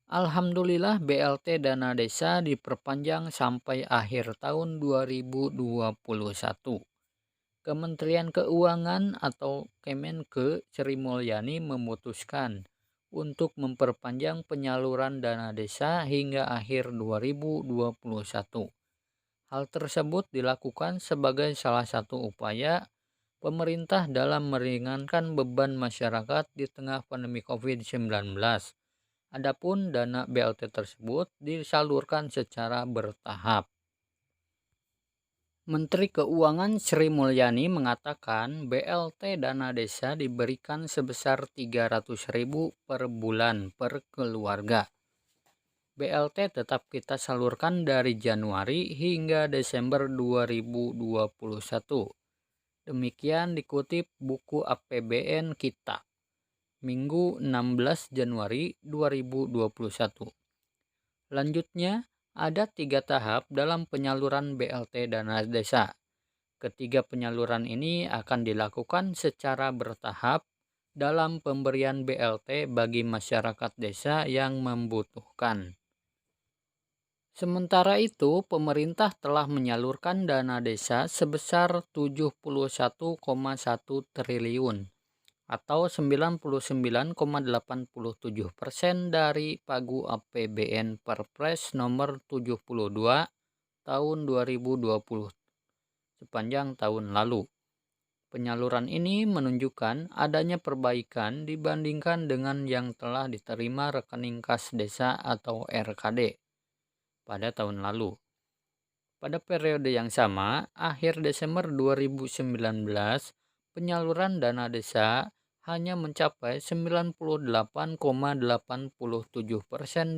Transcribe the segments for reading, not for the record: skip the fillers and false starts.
Alhamdulillah BLT Dana Desa diperpanjang sampai akhir tahun 2021. Kementerian Keuangan atau Kemenke Sri Mulyani memutuskan untuk memperpanjang penyaluran dana desa hingga akhir 2021. Hal tersebut dilakukan sebagai salah satu upaya pemerintah dalam meringankan beban masyarakat di tengah pandemi COVID-19. Adapun dana BLT tersebut disalurkan secara bertahap. Menteri Keuangan Sri Mulyani mengatakan BLT dana desa diberikan sebesar 300.000 per bulan per keluarga. BLT tetap kita salurkan dari Januari hingga Desember 2021. Demikian dikutip buku APBN kita, Minggu 16 Januari 2021. Lanjutnya, ada 3 tahap dalam penyaluran BLT dana desa. Ketiga penyaluran ini akan dilakukan secara bertahap dalam pemberian BLT bagi masyarakat desa yang membutuhkan. Sementara itu, pemerintah telah menyalurkan dana desa sebesar 71,1 triliun atau 99,87% dari pagu APBN Perpres nomor 72 tahun 2020 sepanjang tahun lalu. Penyaluran ini menunjukkan adanya perbaikan dibandingkan dengan yang telah diterima rekening kas desa atau RKD pada tahun lalu. Pada periode yang sama, akhir Desember 2019, penyaluran dana desa hanya mencapai 98,87%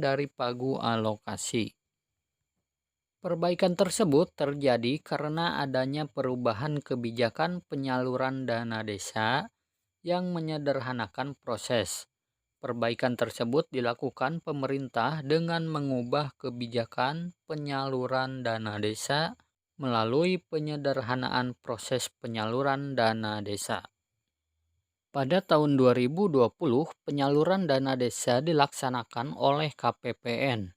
dari pagu alokasi. Perbaikan tersebut terjadi karena adanya perubahan kebijakan penyaluran dana desa yang menyederhanakan proses. Perbaikan tersebut dilakukan pemerintah dengan mengubah kebijakan penyaluran dana desa melalui penyederhanaan proses penyaluran dana desa. Pada tahun 2020, penyaluran dana desa dilaksanakan oleh KPPN.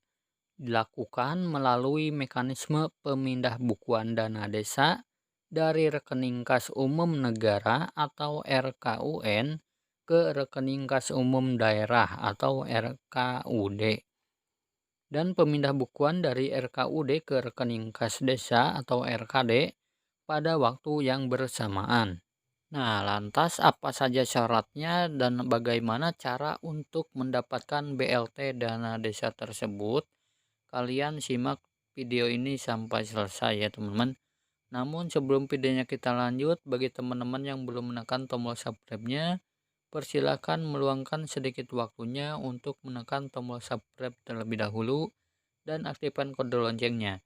Dilakukan melalui mekanisme pemindahbukuan dana desa dari rekening kas umum negara atau RKUN ke rekening kas umum daerah atau RKUD, dan pemindahbukuan dari RKUD ke rekening kas desa atau RKD pada waktu yang bersamaan. Nah, lantas apa saja syaratnya dan bagaimana cara untuk mendapatkan BLT dana desa tersebut? Kalian simak video ini sampai selesai ya teman-teman. Namun sebelum videonya kita lanjut, bagi teman-teman yang belum menekan tombol subscribe-nya, persilakan meluangkan sedikit waktunya untuk menekan tombol subscribe terlebih dahulu dan aktifkan kode loncengnya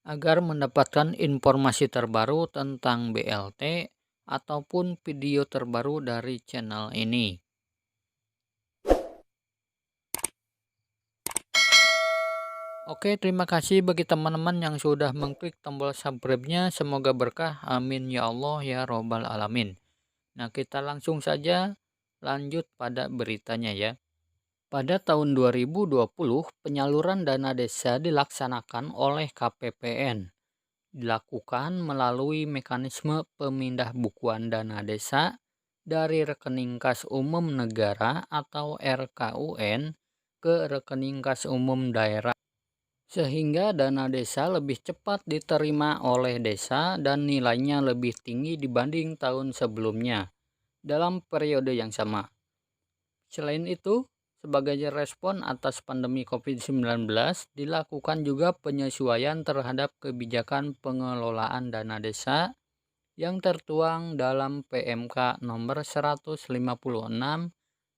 agar mendapatkan informasi terbaru tentang BLT ataupun video terbaru dari channel ini. Oke, terima kasih bagi teman-teman yang sudah mengklik tombol subscribe-nya. Semoga berkah. Amin ya Allah ya robbal alamin. Nah, kita langsung saja lanjut pada beritanya ya. Pada tahun 2020, penyaluran dana desa dilaksanakan oleh KPPN. Dilakukan melalui mekanisme pemindahbukuan dana desa dari rekening kas umum negara atau RKUN ke rekening kas umum daerah, sehingga dana desa lebih cepat diterima oleh desa dan nilainya lebih tinggi dibanding tahun sebelumnya dalam periode yang sama. Selain itu, sebagai respon atas pandemi COVID-19, dilakukan juga penyesuaian terhadap kebijakan pengelolaan dana desa yang tertuang dalam PMK nomor 156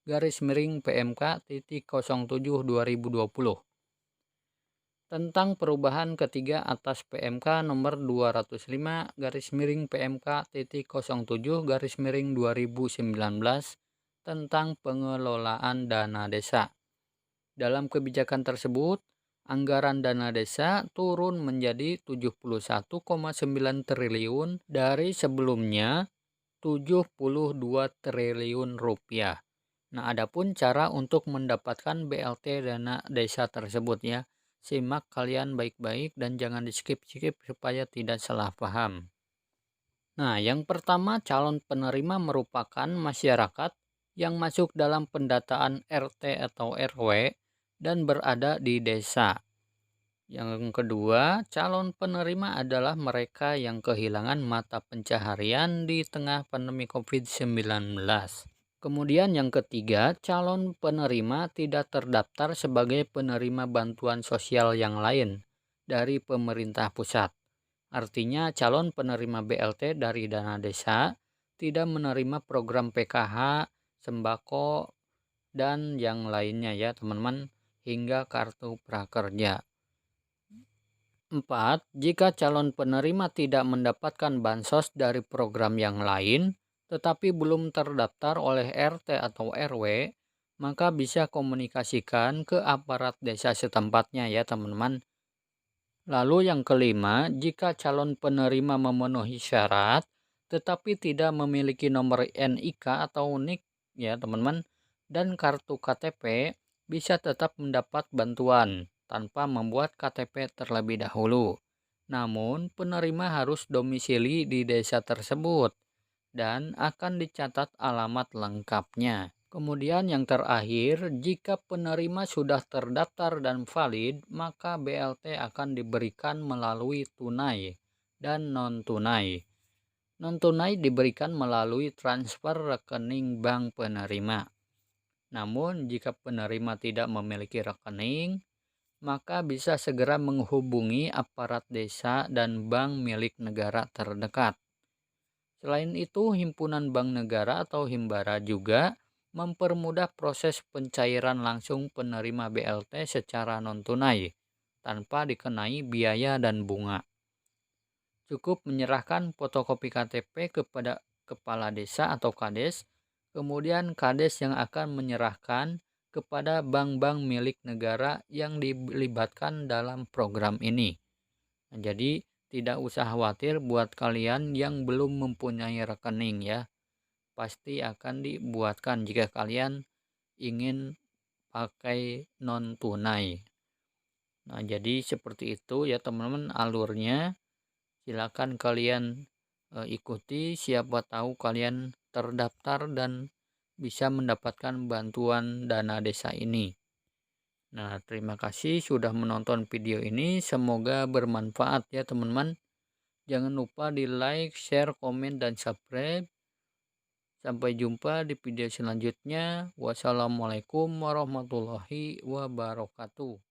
PMK.07/2020 tentang perubahan ketiga atas PMK nomor 205 PMK.07/2019 tentang pengelolaan dana desa. Dalam kebijakan tersebut, anggaran dana desa turun menjadi 71,9 triliun dari sebelumnya 72 triliun rupiah. Nah, adapun cara untuk mendapatkan BLT dana desa tersebut ya. Simak kalian baik-baik dan jangan di-skip-skip supaya tidak salah paham. Nah, yang pertama calon penerima merupakan masyarakat yang masuk dalam pendataan RT atau RW dan berada di desa. Yang kedua, calon penerima adalah mereka yang kehilangan mata pencaharian di tengah pandemi COVID-19. Kemudian yang ketiga, calon penerima tidak terdaftar sebagai penerima bantuan sosial yang lain dari pemerintah pusat. Artinya calon penerima BLT dari dana desa tidak menerima program PKH, sembako, dan yang lainnya ya teman-teman, hingga kartu prakerja. 4. Jika calon penerima tidak mendapatkan bansos dari program yang lain, tetapi belum terdaftar oleh RT atau RW, maka bisa komunikasikan ke aparat desa setempatnya ya teman-teman. Lalu yang kelima, jika calon penerima memenuhi syarat, tetapi tidak memiliki nomor NIK atau NIK ya teman-teman, dan kartu KTP, bisa tetap mendapat bantuan tanpa membuat KTP terlebih dahulu. Namun, penerima harus domisili di desa tersebut dan akan dicatat alamat lengkapnya. Kemudian yang terakhir, jika penerima sudah terdaftar dan valid, maka BLT akan diberikan melalui tunai dan non-tunai. Non-tunai diberikan melalui transfer rekening bank penerima. Namun, jika penerima tidak memiliki rekening, maka bisa segera menghubungi aparat desa dan bank milik negara terdekat. Selain itu, himpunan bank negara atau Himbara juga mempermudah proses pencairan langsung penerima BLT secara non-tunai tanpa dikenai biaya dan bunga. Cukup menyerahkan fotokopi KTP kepada kepala desa atau kades, kemudian kades yang akan menyerahkan kepada bank-bank milik negara yang dilibatkan dalam program ini. Nah, jadi tidak usah khawatir buat kalian yang belum mempunyai rekening ya. Pasti akan dibuatkan jika kalian ingin pakai non tunai. Nah, jadi seperti itu ya teman-teman alurnya. Silakan kalian ikuti, siapa tahu kalian terdaftar dan bisa mendapatkan bantuan dana desa ini. Nah, terima kasih sudah menonton video ini. Semoga bermanfaat ya teman-teman. Jangan lupa di like, share, komen, dan subscribe. Sampai jumpa di video selanjutnya. Wassalamualaikum warahmatullahi wabarakatuh.